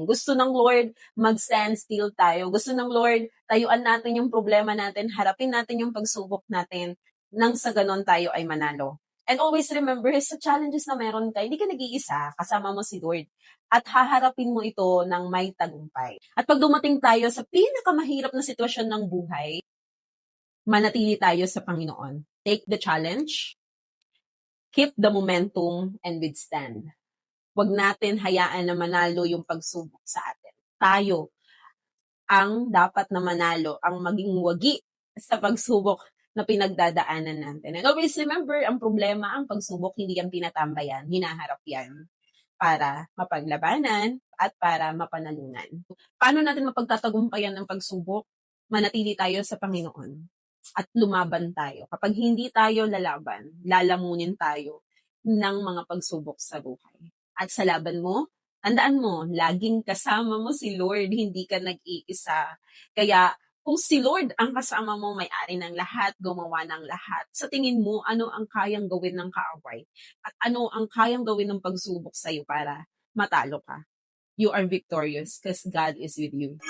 Gusto ng Lord mag-stand still tayo. Gusto ng Lord tayuan natin yung problema natin, harapin natin yung pagsubok natin, nang sa ganon tayo ay manalo. And always remember, sa challenges na meron ka, hindi ka nag-iisa, kasama mo si Lord. At haharapin mo ito ng may tagumpay. At pag dumating tayo sa pinakamahirap na sitwasyon ng buhay, manatili tayo sa Panginoon. Take the challenge, keep the momentum, and withstand. Huwag natin hayaan na manalo yung pagsubok sa atin. Tayo ang dapat na manalo, ang maging wagi sa pagsubok na pinagdadaanan natin. And always remember, ang problema, ang pagsubok, hindi yan tinatambayan, hinaharap yan para mapaglabanan at para mapanalunan. Paano natin mapagtatagumpayan ang pagsubok? Manatili tayo sa Panginoon at lumaban tayo. Kapag hindi tayo lalaban, lalamunin tayo ng mga pagsubok sa buhay. At sa laban mo, tandaan mo, laging kasama mo si Lord, hindi ka nag-iisa. Kaya kung si Lord ang kasama mo, may-ari ng lahat, gumawa ng lahat, sa tingin mo, ano ang kayang gawin ng kaaway? At ano ang kayang gawin ng pagsubok sa'yo para matalo ka? You are victorious because God is with you.